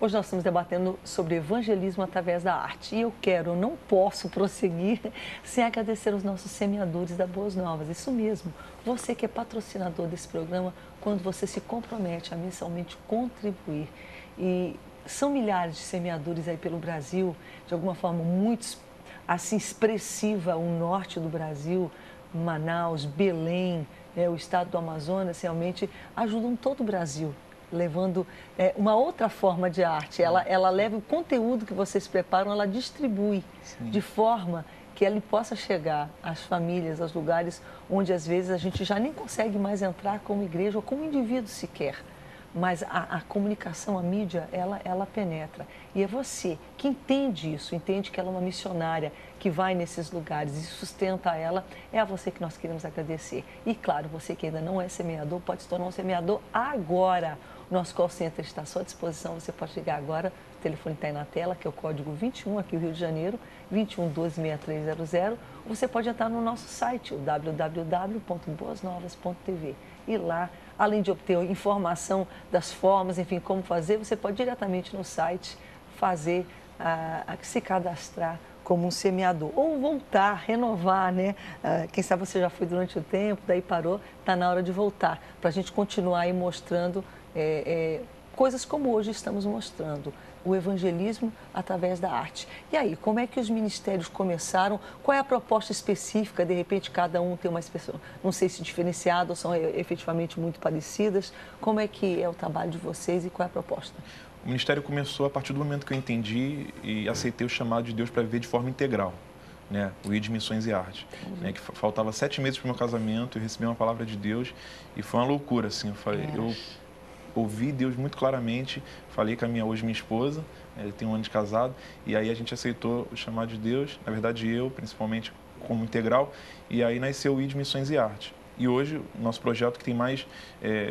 Hoje nós estamos debatendo sobre evangelismo através da arte. E eu não posso prosseguir sem agradecer os nossos semeadores da Boas Novas. Isso mesmo, você que é patrocinador desse programa, quando você se compromete a mensalmente contribuir. E são milhares de semeadores aí pelo Brasil, de alguma forma muito assim expressiva, o norte do Brasil, Manaus, Belém, o estado do Amazonas, realmente ajudam todo o Brasil, levando uma outra forma de arte. Ela leva o conteúdo que vocês preparam, ela distribui de forma que ele possa chegar às famílias, aos lugares onde às vezes a gente já nem consegue mais entrar como igreja ou como indivíduo sequer. Mas a comunicação, a mídia, ela penetra. E é você que entende isso, entende que ela é uma missionária que vai nesses lugares e sustenta ela, é a você que nós queremos agradecer. E claro, você que ainda não é semeador, pode se tornar um semeador agora. O nosso call center está à sua disposição, você pode ligar agora, o telefone está aí na tela, que é o código 21, aqui no Rio de Janeiro, 21 12 6300. Você pode entrar no nosso site, o www.boasnovas.tv. E lá, além de obter informação das formas, enfim, como fazer, você pode diretamente no site fazer, se cadastrar como um semeador. Ou voltar, renovar, né? Quem sabe você já foi durante o tempo, daí parou, está na hora de voltar, para a gente continuar aí mostrando coisas como hoje estamos mostrando. O evangelismo através da arte. E aí, como é que os ministérios começaram? Qual é a proposta específica? De repente, cada um tem uma expressão, não sei se diferenciada ou são efetivamente muito parecidas. Como é que é o trabalho de vocês e qual é a proposta? O ministério começou a partir do momento que eu entendi e aceitei o chamado de Deus para viver de forma integral, né? O I de Missões e Arte, né? Que faltava 7 meses para o meu casamento, eu recebi uma palavra de Deus e foi uma loucura, assim. Eu falei, eu ouvi Deus muito claramente, falei com minha esposa, ele tem 1 ano de casado, e aí a gente aceitou o chamado de Deus, na verdade eu, principalmente como integral, e aí nasceu o I de Missões e Arte. E hoje, o nosso projeto que tem mais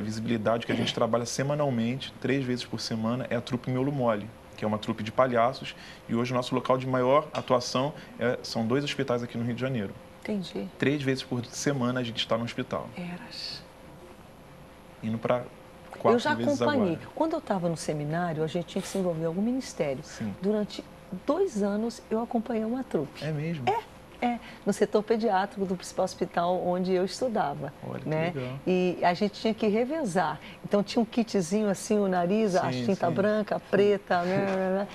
visibilidade, que a gente trabalha semanalmente, 3 vezes por semana, é a trupe Miolo Mole, que é uma trupe de palhaços, e hoje o nosso local de maior atuação são 2 hospitais aqui no Rio de Janeiro. Entendi. 3 vezes por semana a gente está no hospital. Indo para 4 eu já vezes acompanhei. agora. Quando eu estava no seminário, a gente tinha que se envolver em algum ministério. Sim. Durante 2 anos, eu acompanhei uma trupe. É mesmo? No setor pediátrico do principal hospital onde eu estudava. Olha, né? que legal. E a gente tinha que revezar. Então tinha um kitzinho assim, o nariz, a tinta branca, a preta, né?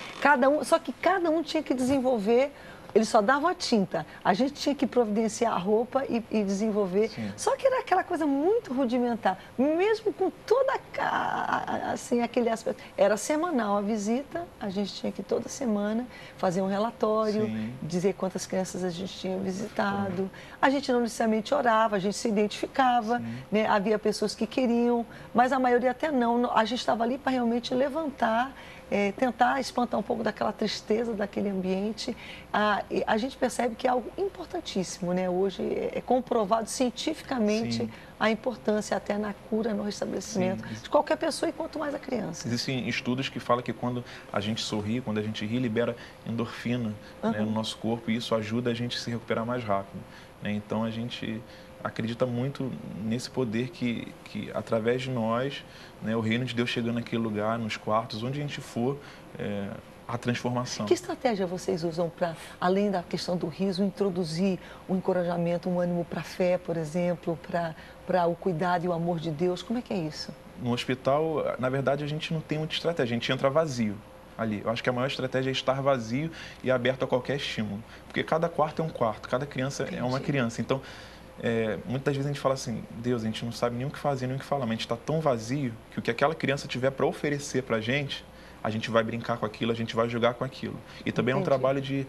Só que cada um tinha que desenvolver. Eles só davam a tinta. A gente tinha que providenciar a roupa e desenvolver. Sim. Só que era aquela coisa muito rudimentar. Mesmo com toda assim, aquele aspecto. Era semanal a visita, a gente tinha que toda semana fazer um relatório, Sim. dizer quantas crianças a gente tinha visitado. A gente não necessariamente orava, a gente se identificava, né? Havia pessoas que queriam, mas a maioria até não. A gente estava ali para realmente levantar, tentar espantar um pouco daquela tristeza, daquele ambiente. A gente percebe que é algo importantíssimo, né? Hoje é comprovado cientificamente a importância até na cura, no restabelecimento de qualquer pessoa e quanto mais a criança. Existem estudos que falam que quando a gente sorri, quando a gente ri, libera endorfina, né, no nosso corpo, e isso ajuda a gente a se recuperar mais rápido, né? Então a gente acredita muito nesse poder que através de nós, né, o reino de Deus chegando naquele lugar, nos quartos, onde a gente for, a transformação. Que estratégia vocês usam para, além da questão do riso, introduzir um encorajamento, um ânimo para a fé, por exemplo, para o cuidado e o amor de Deus? Como é que é isso? No hospital, na verdade, a gente não tem muita estratégia, a gente entra vazio ali. Eu acho que a maior estratégia é estar vazio e aberto a qualquer estímulo, porque cada quarto é um quarto, cada criança é uma criança. Então, muitas vezes a gente fala assim, Deus, a gente não sabe nem o que fazer, nem o que falar, mas a gente está tão vazio que o que aquela criança tiver para oferecer para a gente vai brincar com aquilo, a gente vai jogar com aquilo. E também é um trabalho de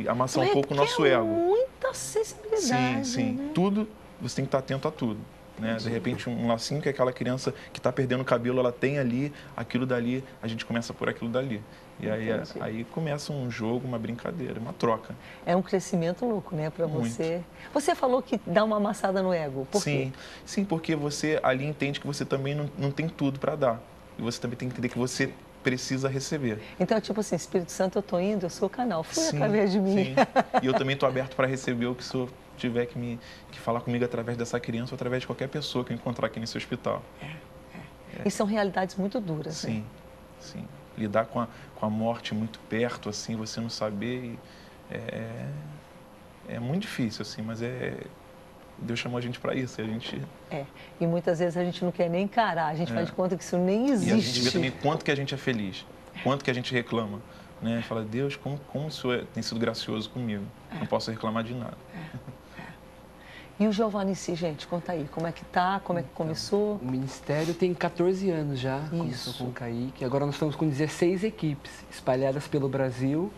amassar um pouco o nosso ego. Muita sensibilidade. Sim. Né? Tudo, você tem que estar atento a tudo. Né? De repente, um lacinho que aquela criança que está perdendo o cabelo, ela tem ali, aquilo dali, a gente começa por aquilo dali. E aí começa um jogo, uma brincadeira, uma troca. É um crescimento louco, né, para você. Você falou que dá uma amassada no ego. Por quê? Sim, porque você ali entende que você também não tem tudo para dar. E você também tem que entender que você precisa receber. Então, tipo assim, Espírito Santo, eu estou indo, eu sou o canal, flui através de mim. Sim. E eu também estou aberto para receber o que o Senhor tiver que falar comigo através dessa criança ou através de qualquer pessoa que eu encontrar aqui nesse hospital. E são realidades muito duras, sim, né? Sim. lidar com a morte muito perto, assim, você não saber, é muito difícil, assim, mas Deus chamou a gente para isso, e a gente... E muitas vezes a gente não quer nem encarar, a gente faz de conta que isso nem existe. E a gente vê também quanto que a gente é feliz, quanto que a gente reclama, né? Fala, Deus, como o Senhor tem sido gracioso comigo, não posso reclamar de nada. E o Giovanni em si, gente, conta aí, como é que tá, como é que começou? O Ministério tem 14 anos já, começou com o Kaique. Agora nós estamos com 16 equipes espalhadas pelo Brasil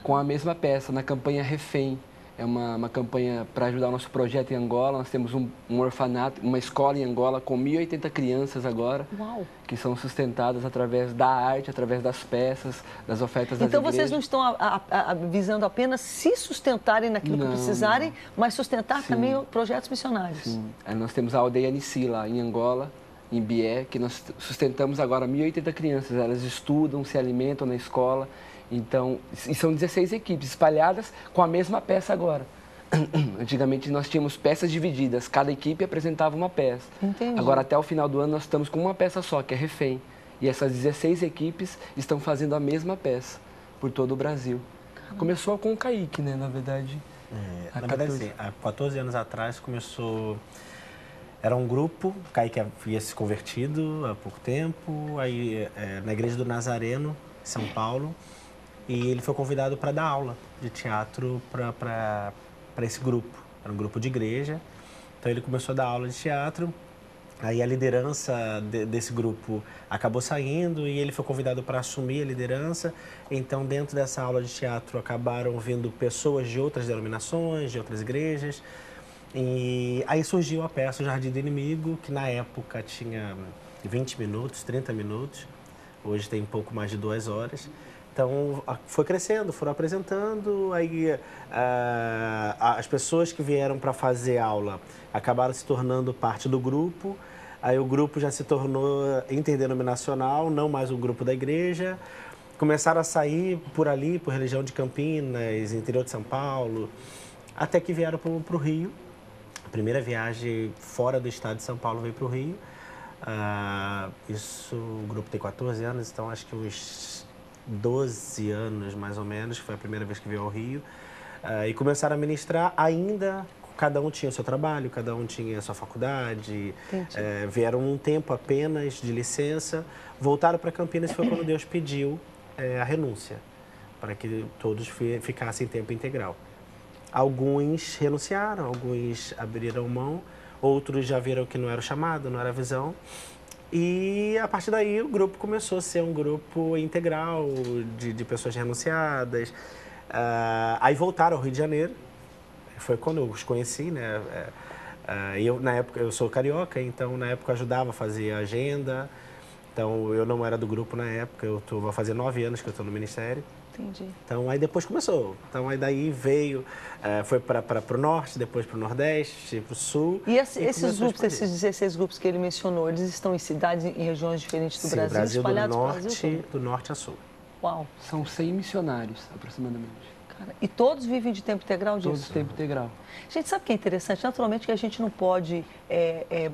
com a mesma peça, na campanha Refém. É uma campanha para ajudar o nosso projeto em Angola. Nós temos um orfanato, uma escola em Angola com 1.080 crianças agora. Uau. Que são sustentadas através da arte, através das peças, das ofertas das igrejas. Então vocês não estão visando apenas se sustentarem naquilo que precisarem, mas sustentar também projetos missionários. Sim. Aí nós temos a aldeia Nissi lá em Angola, em Bié, que nós sustentamos agora 1.080 crianças. Elas estudam, se alimentam na escola. Então, e são 16 equipes espalhadas com a mesma peça agora. Antigamente nós tínhamos peças divididas, cada equipe apresentava uma peça. Entendi. Agora até o final do ano nós estamos com uma peça só, que é Refém. E essas 16 equipes estão fazendo a mesma peça por todo o Brasil. Caramba. Começou com o Kaique, né, na verdade. Na verdade, sim, há 14 anos atrás começou... Era um grupo, o Kaique havia se convertido há pouco tempo, aí na Igreja do Nazareno, em São Paulo. E ele foi convidado para dar aula de teatro para esse grupo. Era um grupo de igreja. Então ele começou a dar aula de teatro. Aí a liderança desse grupo acabou saindo e ele foi convidado para assumir a liderança. Então dentro dessa aula de teatro acabaram vindo pessoas de outras denominações, de outras igrejas. E aí surgiu a peça O Jardim do Inimigo, que na época tinha 20 minutos, 30 minutos. Hoje tem um pouco mais de 2 horas. Então, foi crescendo, foram apresentando, aí as pessoas que vieram para fazer aula acabaram se tornando parte do grupo, aí o grupo já se tornou interdenominacional, não mais um grupo da igreja, começaram a sair por ali, por região de Campinas, interior de São Paulo, até que vieram para o Rio. A primeira viagem fora do estado de São Paulo veio para o Rio. O grupo tem 14 anos, então acho que uns 12 anos, mais ou menos, foi a primeira vez que veio ao Rio. E começaram a ministrar, ainda cada um tinha o seu trabalho, cada um tinha a sua faculdade. Vieram um tempo apenas de licença, voltaram para Campinas e foi quando Deus pediu a renúncia, para que todos ficassem em tempo integral. Alguns renunciaram, alguns abriram mão, outros já viram que não era o chamado, não era a visão. E a partir daí o grupo começou a ser um grupo integral de pessoas renunciadas. Aí voltaram ao Rio de Janeiro, foi quando eu os conheci, né? Eu, na época, eu sou carioca, então na época eu ajudava a fazer a agenda. Então eu não era do grupo na época, vou fazer 9 anos que eu estou no Ministério. Entendi. Então aí depois começou. Então aí daí veio, foi para o norte, depois para o nordeste, para o sul. E esses grupos, esses 16 grupos que ele mencionou, eles estão em cidades, em regiões diferentes do Brasil, Brasil espalhados do pelo Brasil todo? do norte a sul. Uau. São 100 missionários, aproximadamente. Cara, e todos vivem de tempo integral disso? Todos de tempo integral. Gente, sabe o que é interessante? Naturalmente que a gente não pode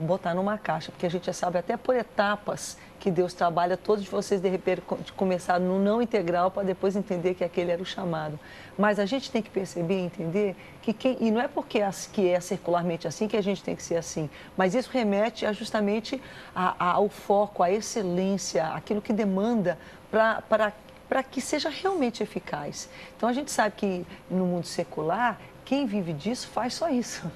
botar numa caixa, porque a gente já sabe até por etapas que Deus trabalha, todos vocês de repente começaram no não integral para depois entender que aquele era o chamado. Mas a gente tem que perceber e entender que e não é porque que é circularmente assim que a gente tem que ser assim, mas isso remete justamente ao foco, à excelência, aquilo que demanda para que seja realmente eficaz. Então a gente sabe que no mundo secular, quem vive disso faz só isso.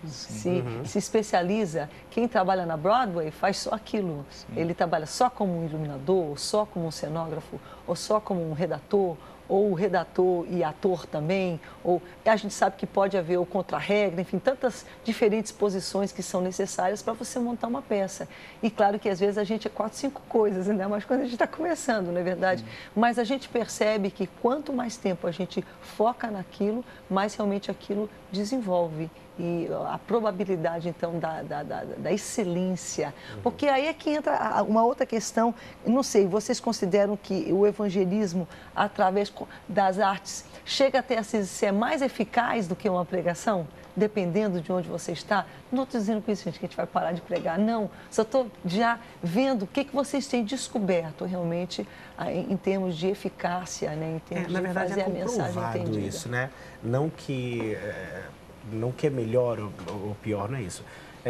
Se especializa, quem trabalha na Broadway faz só aquilo. Sim. Ele trabalha só como um iluminador, ou só como um cenógrafo, ou só como um redator, ou redator e ator também, ou a gente sabe que pode haver o contra-regra, enfim, tantas diferentes posições que são necessárias para você montar uma peça. E claro que às vezes a gente é 4, 5 coisas, ainda mais quando a gente está começando, não é verdade? Sim. Mas a gente percebe que quanto mais tempo a gente foca naquilo, mais realmente aquilo desenvolve. E a probabilidade, então, da excelência. Porque aí é que entra uma outra questão, não sei, vocês consideram que o evangelismo, através das artes, chega até a ser mais eficaz do que uma pregação? dependendo de onde você está. Não estou dizendo com isso, gente, que a gente vai parar de pregar, não. Só estou já vendo o que vocês têm descoberto realmente em termos de eficácia, né? Em termos na verdade, de fazer a mensagem entendida. Isso, né? Não que é melhor ou pior, não é isso.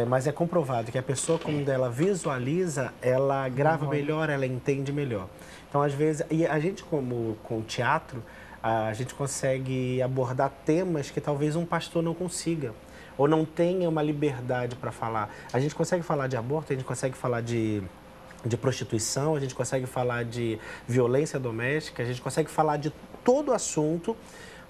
Mas é comprovado que a pessoa, quando ela visualiza, ela grava melhor, ela entende melhor. Então, às vezes, e a gente com o teatro, a gente consegue abordar temas que talvez um pastor não consiga, ou não tenha uma liberdade para falar. A gente consegue falar de aborto, a gente consegue falar de prostituição, a gente consegue falar de violência doméstica, a gente consegue falar de todo assunto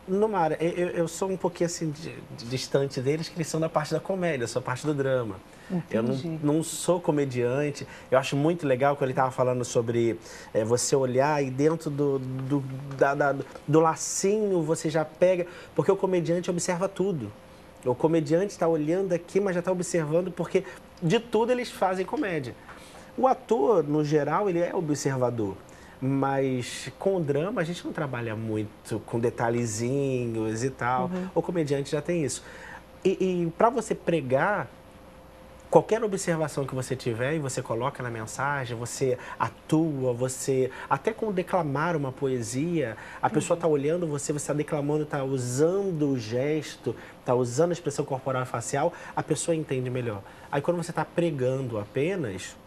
numa área. Eu sou um pouquinho assim distante deles, que eles são da parte da comédia, eu sou da parte do drama. Entendi. Eu não sou comediante. Eu acho muito legal quando ele estava falando sobre você olhar e dentro do lacinho você já pega, porque o comediante observa tudo. O comediante está olhando aqui, mas já está observando, porque de tudo eles fazem comédia. O ator, no geral, ele é observador. Mas com o drama a gente não trabalha muito com detalhezinhos e tal. O comediante já tem isso. E para você pregar, qualquer observação que você tiver e você coloca na mensagem, você atua, você... Até com declamar uma poesia, a pessoa está olhando você está declamando, está usando o gesto, está usando a expressão corporal e facial, a pessoa entende melhor. Aí quando você está pregando apenas...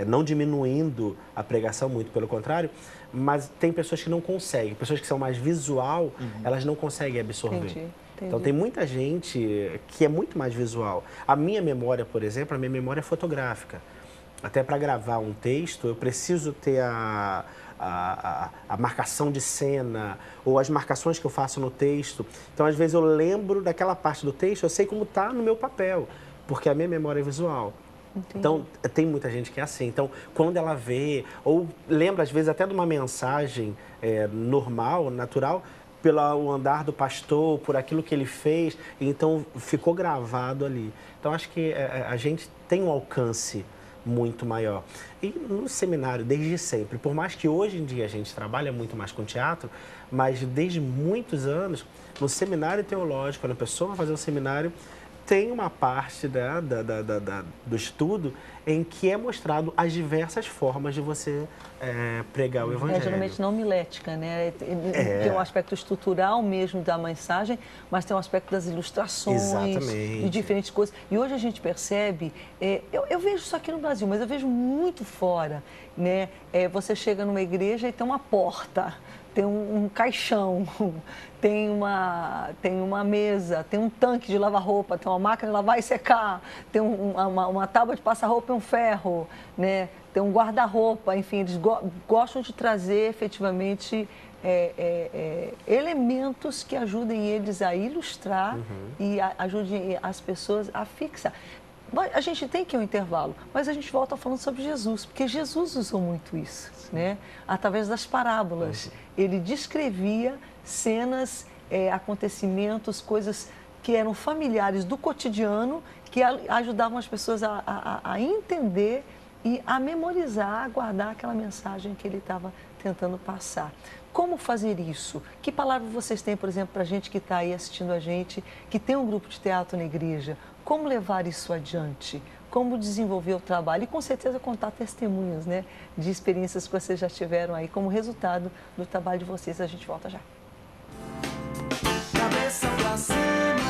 não diminuindo a pregação, muito pelo contrário, mas tem pessoas que não conseguem, pessoas que são mais visual, elas não conseguem absorver. Entendi. Então tem muita gente que é muito mais visual. A minha memória, por exemplo, a minha memória é fotográfica. Até para gravar um texto, eu preciso ter a marcação de cena ou as marcações que eu faço no texto. Então, às vezes, eu lembro daquela parte do texto, eu sei como está no meu papel, porque a minha memória é visual. Entendi. Então, tem muita gente que é assim. Então, quando ela vê, ou lembra, às vezes, até de uma mensagem normal, natural, pelo andar do pastor, por aquilo que ele fez, então ficou gravado ali. Então, acho que a gente tem um alcance muito maior. E no seminário, desde sempre, por mais que hoje em dia a gente trabalha muito mais com teatro, mas desde muitos anos, no seminário teológico, quando a pessoa vai fazer um seminário, tem uma parte do estudo em que é mostrado as diversas formas de você pregar o evangelho. Geralmente não homilética, né? Tem um aspecto estrutural mesmo da mensagem, mas tem um aspecto das ilustrações, de diferentes coisas. E hoje a gente percebe, eu vejo isso aqui no Brasil, mas eu vejo muito fora, né? Você chega numa igreja e tem uma porta, tem um caixão, tem uma mesa, tem um tanque de lavar roupa, tem uma máquina de lavar e secar, tem uma tábua de passar roupa e um ferro, né? Tem um guarda-roupa, enfim, eles gostam de trazer efetivamente elementos que ajudem eles a ilustrar e ajudem as pessoas a fixar. A gente tem que ir ao intervalo, mas a gente volta falando sobre Jesus, porque Jesus usou muito isso, né? Através das parábolas. Ele descrevia cenas, acontecimentos, coisas que eram familiares do cotidiano, que ajudavam as pessoas a entender e a memorizar, a guardar aquela mensagem que ele estava tentando passar. Como fazer isso? Que palavra vocês têm, por exemplo, para a gente que está aí assistindo a gente, que tem um grupo de teatro na igreja? Como levar isso adiante? Como desenvolver o trabalho? E com certeza contar testemunhos, né, de experiências que vocês já tiveram aí como resultado do trabalho de vocês. A gente volta já. Cabeça pra cima.